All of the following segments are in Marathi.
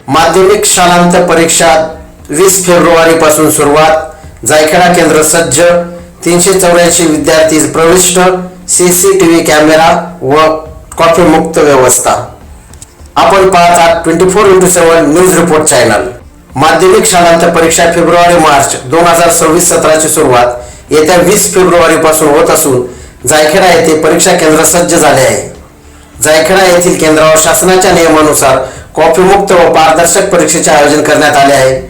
माध्यमिक शालांत परीक्षा 20 फेब्रुवारी पासून सुरुवात। जायखेडा केंद्र सज्ज, 384 विद्यार्थी प्रविष्ट, सीसीटीव्ही कॅमेरा व कॉफी मुक्त व्यवस्था। आपण पाहत आहात 24x7 न्यूज रिपोर्ट चॅनल। माध्यमिक शालांत परीक्षा फेब्रुवारी-मार्च 2026-17 ची सुरुवात येत्या 20 फेब्रुवारी पासून होत असून जायखेडा येथे परीक्षा केंद्र सज्ज झाले आहे। जायखेडा येथील केंद्रावर शासनाच्या नियमानुसार कॉफी मुक्त व पारदर्शक परीक्षेचे आयोजन करण्यात आले आहे।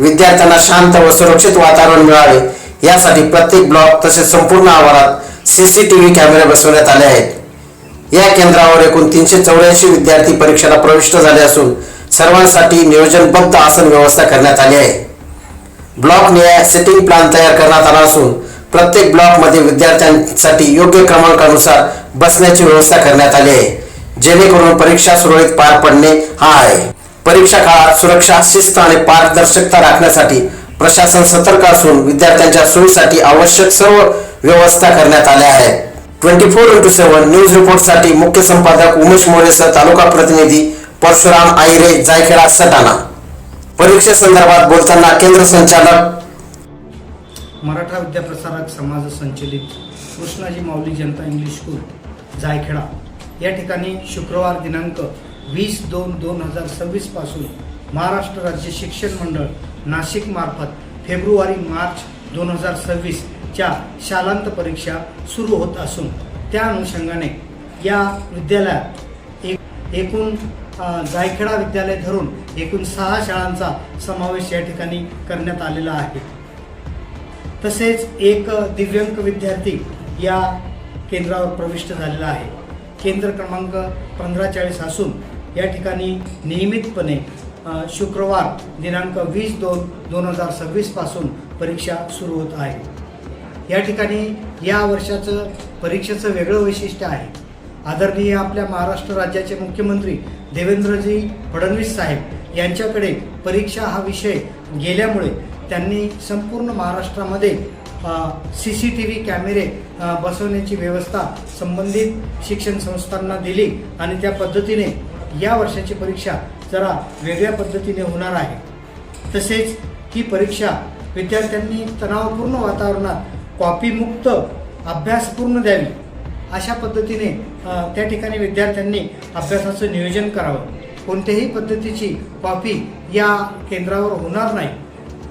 विद्यार्थ्यांना शांत व सुरक्षित वातावरण मिळावे यासाठी प्रत्येक ब्लॉक तसेच संपूर्ण आवारात सीसीटीव्ही कॅमेरे बसवण्यात आले आहेत। या केंद्रावर एकूण 384 विद्यार्थी परीक्षेला प्रविष्ट झाले असून सर्वांसाठी नियोजनबद्ध आसन व्यवस्था करण्यात आली आहे। ब्लॉक निहाय सिटिंग प्लॅन तयार करण्यात आला असून प्रत्येक ब्लॉक मध्ये विद्यार्थ्यांसाठी योग्य क्रमांकानुसार बसण्याची व्यवस्था करण्यात आली आहे, जेणेकरून परीक्षा सुरळीत पार पडणे हा आहे। परीक्षा काळात सुरक्षा, शिस्त आणि पारदर्शकता राखण्यासाठी प्रशासन सतर्क असून विद्यार्थ्यांच्या सोयीसाठी आवश्यक सर्व व्यवस्था करण्यात आल्या आहेत। 24x7 न्यूज रिपोर्ट साठी मुख्य संपादक उमेश मोरेसह, तालुका प्रतिनिधी परशुराम आईरे, जायखेडा सटाणा। परीक्षेसंदर्भात बोलताना केंद्र संचालक मराठा विद्याप्रसारक समाज संचलित कृष्णाजी माऊली जनता इंग्लिश स्कूल जायखेडा या ठिकाणी शुक्रवार दिनांक 20/2/2026 पासून महाराष्ट्र राज्य शिक्षण मंडळ नाशिक मार्फत फेब्रुवारी-मार्च 2026 च्या शालांत परीक्षा सुरू होत असून त्या अनुषंगाने या विद्यालयात एकूण जायखेडा विद्यालय धरून एकूण 6 शाळांचा समावेश या ठिकाणी करण्यात आलेला आहे। तसेच एक दिव्यांग विद्यार्थी या केंद्रावर प्रविष्ट झालेला आहे। केंद्र क्रमांक 1540 असून या ठिकाणी नियमितपणे शुक्रवार दिनांक 20/2/2026 पासून परीक्षा सुरू होत आहे। या ठिकाणी या वर्षाचं परीक्षेचं वेगळं वैशिष्ट्य आहे। आदरणीय आपल्या महाराष्ट्र राज्याचे मुख्यमंत्री देवेंद्रजी फडणवीस साहेब यांच्याकडे परीक्षा हा विषय गेल्यामुळे त्यांनी संपूर्ण महाराष्ट्रामध्ये सीसीटीव्ही कॅमेरे बसवण्याची व्यवस्था संबंधित शिक्षण संस्थांना दिली आणि त्या पद्धतीने या वर्षाची परीक्षा जरा वेगळ्या पद्धतीने होणार आहे। तसेच ही परीक्षा विद्यार्थ्यांनी तणावपूर्ण वातावरणात कॉपीमुक्त अभ्यास पूर्ण द्यावी अशा पद्धतीने त्या ठिकाणी विद्यार्थ्यांनी अभ्यासाचं नियोजन करावं। कोणत्याही पद्धतीची कॉपी या केंद्रावर होणार नाही।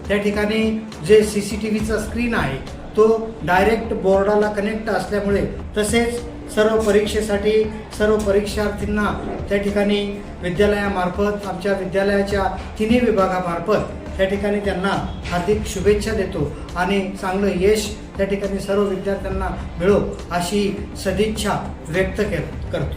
त्या ठिकाणी जे सीसीटीव्हीचा स्क्रीन आहे तो डायरेक्ट बोर्डाला कनेक्ट असल्यामुळे, तसेच सर्व परीक्षेसाठी सर्व परीक्षार्थींना त्या ठिकाणी विद्यालयामार्फत, आमच्या विद्यालयाच्या तिन्ही विभागामार्फत त्या ठिकाणी त्यांना हार्दिक शुभेच्छा देतो आणि चांगलं यश त्या ठिकाणी सर्व विद्यार्थ्यांना मिळो अशी सदिच्छा व्यक्त करतो।